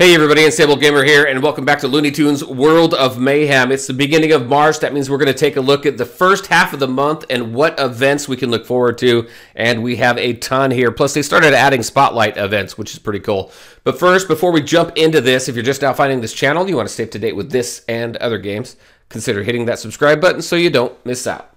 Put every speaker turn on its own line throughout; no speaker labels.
Hey everybody, Unstable Gamer here, and welcome back to Looney Tunes World of Mayhem. It's the beginning of March. That means we're going to take a look at the first half of the month and what events we can look forward to, and we have a ton here. Plus, they started adding spotlight events, which is pretty cool. But first, before we jump into this, if you're just now finding this channel, you want to stay up to date with this and other games, consider hitting that subscribe button so you don't miss out.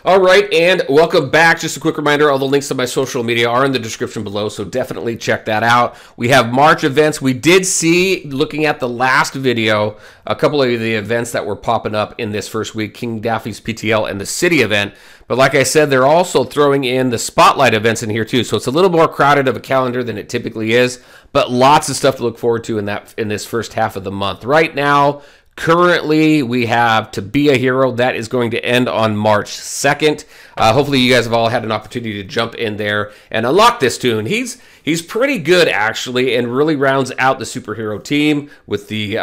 All right, and welcome back. Just a quick reminder, all the links to my social media are in the description below, so definitely check that out. We have March events. We did see, looking at the last video, a couple of the events that were popping up in this first week, King Daffy's PTL and the City event. But like I said, they're also throwing in the Spotlight events in here too, so it's a little more crowded of a calendar than it typically is, but lots of stuff to look forward to in this first half of the month. Right now, currently, we have To Be a Hero. That is going to end on March 2nd. Hopefully, you guys have all had an opportunity to jump in there and unlock this tune. He's pretty good, actually, and really rounds out the superhero team with the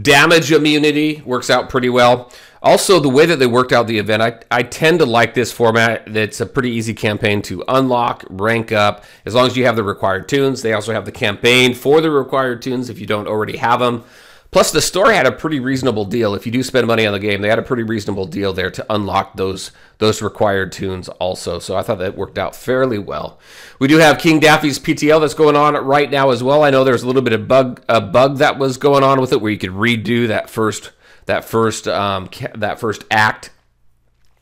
damage immunity. Works out pretty well. Also, the way that they worked out the event, I tend to like this format. It's a pretty easy campaign to unlock, rank up, as long as you have the required tunes. They also have the campaign for the required tunes if you don't already have them. Plus, the store had a pretty reasonable deal. If you do spend money on the game, they had a pretty reasonable deal there to unlock those required tunes also. So I thought that worked out fairly well. We do have King Daffy's PTL that's going on right now as well. I know there's a little bit of a bug that was going on with it where you could redo that first act.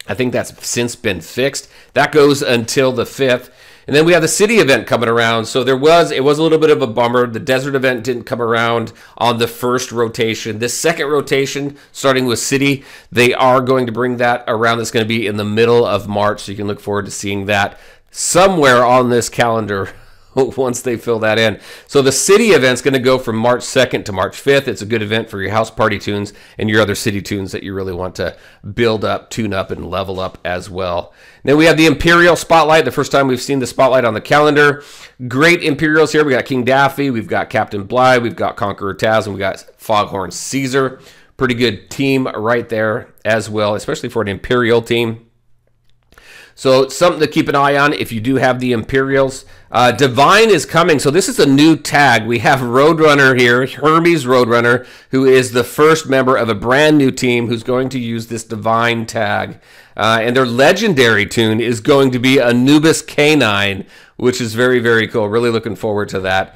I think that's since been fixed. That goes until the 5th. And then we have the City event coming around. So it was a little bit of a bummer. The Desert event didn't come around on the first rotation. This second rotation, starting with City, they are going to bring that around. It's going to be in the middle of March. So you can look forward to seeing that somewhere on this calendar once they fill that in. So the City event's going to go from March 2nd to March 5th. It's a good event for your house party tunes and your other City tunes that you really want to build up, tune up, and level up as well. And then we have the Imperial Spotlight, the first time we've seen the Spotlight on the calendar. Great Imperials here. We got King Daffy, we've got Captain Bligh, we've got Conqueror Taz, and we got Foghorn Caesar. Pretty good team right there as well, especially for an Imperial team. So something to keep an eye on if you do have the Imperials. Divine is coming. So this is a new tag. We have Roadrunner here, Hermes Roadrunner, who is the first member of a brand new team who's going to use this Divine tag. And their legendary tune is going to be Anubis Canine, which is very, very cool. Really looking forward to that.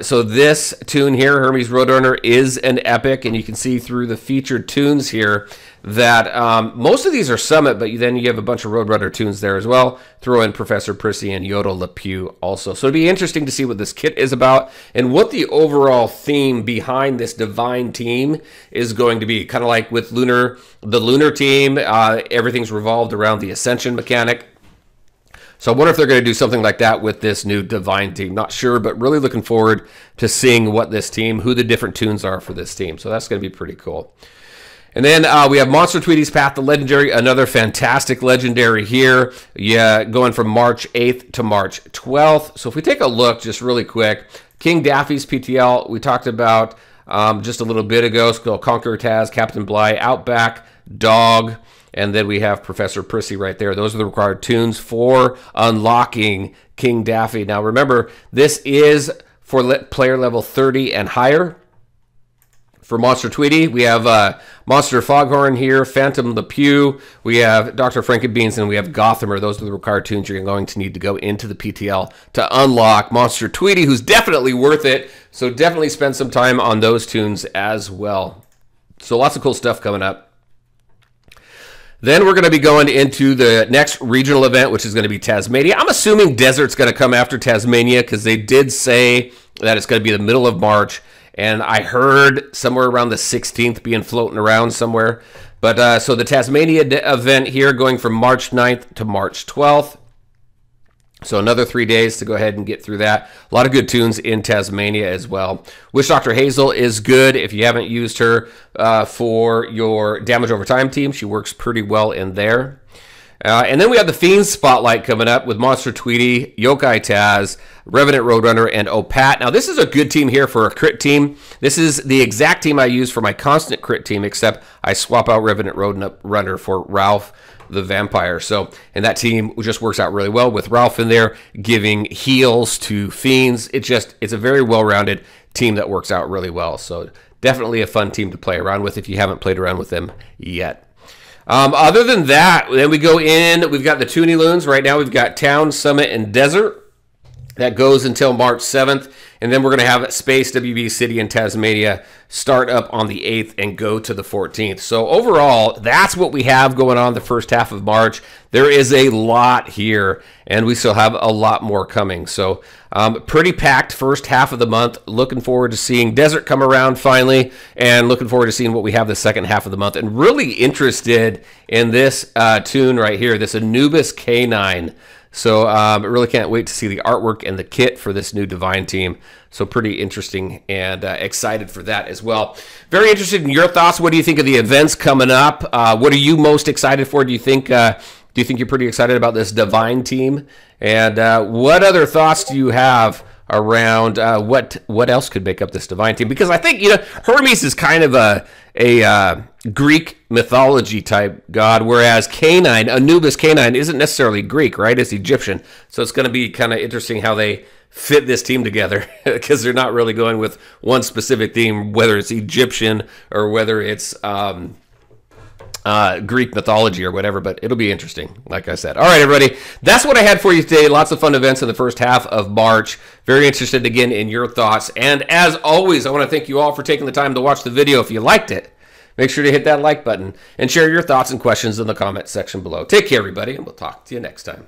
So this tune here, Hermes Roadrunner, is an epic, and you can see through the featured tunes here that most of these are Summit, but then you have a bunch of Roadrunner tunes there as well. Throw in Professor Prissy and Yodel LePew also. So it'd be interesting to see what this kit is about and what the overall theme behind this Divine team is going to be. Kind of like with the Lunar team, everything's revolved around the Ascension mechanic. So I wonder if they're going to do something like that with this new Divine team. Not sure, but really looking forward to seeing what this team, who the different tunes are for this team. So that's going to be pretty cool. And then we have Monster Tweety's Path to Legendary, another fantastic legendary here. Yeah, going from March 8th to March 12th. So if we take a look just really quick, King Daffy's PTL, we talked about just a little bit ago. It's called Conqueror Taz, Captain Bligh, Outback, Dog, and then we have Professor Prissy right there. Those are the required tunes for unlocking King Daffy. Now remember, this is for player level 30 and higher. For Monster Tweety, we have Monster Foghorn here, Phantom LePew, we have Dr. Frankenbeans, and we have Gothamer. Those are the required tunes you're going to need to go into the PTL to unlock Monster Tweety, who's definitely worth it. So definitely spend some time on those tunes as well. So lots of cool stuff coming up. Then we're going to be going into the next regional event, which is going to be Tasmania. I'm assuming Desert's going to come after Tasmania because they did say that it's going to be the middle of March. And I heard somewhere around the 16th being floating around somewhere. But so the Tasmania event here going from March 9th to March 12th. So another 3 days to go ahead and get through that. A lot of good tunes in Tasmania as well. Wish Dr. Hazel is good if you haven't used her for your damage over time team. She works pretty well in there. And then we have the Fiends Spotlight coming up with Monster Tweety, Yokai Taz, Revenant Roadrunner, and Opat. Now, this is a good team here for a crit team. This is the exact team I use for my constant crit team, except I swap out Revenant Roadrunner for Ralph the Vampire. So, and that team just works out really well with Ralph in there, giving heals to Fiends. It's a very well-rounded team that works out really well. So, definitely a fun team to play around with if you haven't played around with them yet. Other than that, then we go in, we've got the Toonie Loons. Right now we've got Town, Summit, and Desert. That goes until March 7th. And then we're going to have Space, WB City, and Tasmania start up on the 8th and go to the 14th. So overall, that's what we have going on the first half of March. There is a lot here, and we still have a lot more coming. So pretty packed first half of the month. Looking forward to seeing Desert come around finally, and looking forward to seeing what we have the second half of the month. And really interested in this tune right here, this Anubis K9. So I really can't wait to see the artwork and the kit for this new Divine team. So pretty interesting and excited for that as well. Very interested in your thoughts. What do you think of the events coming up? What are you most excited for? Do you think you're pretty excited about this Divine team? And what other thoughts do you have around what else could make up this Divine team? Because I think, Hermes is kind of a Greek mythology type god, whereas K9, Anubis K9, isn't necessarily Greek, right? It's Egyptian. So it's going to be kind of interesting how they fit this team together, because they're not really going with one specific theme, whether it's Egyptian or whether it's Greek mythology or whatever, but it'll be interesting, like I said. All right, everybody, that's what I had for you today. Lots of fun events in the first half of March. Very interested, again, in your thoughts. And as always, I want to thank you all for taking the time to watch the video. If you liked it, make sure to hit that like button and share your thoughts and questions in the comment section below. Take care, everybody, and we'll talk to you next time.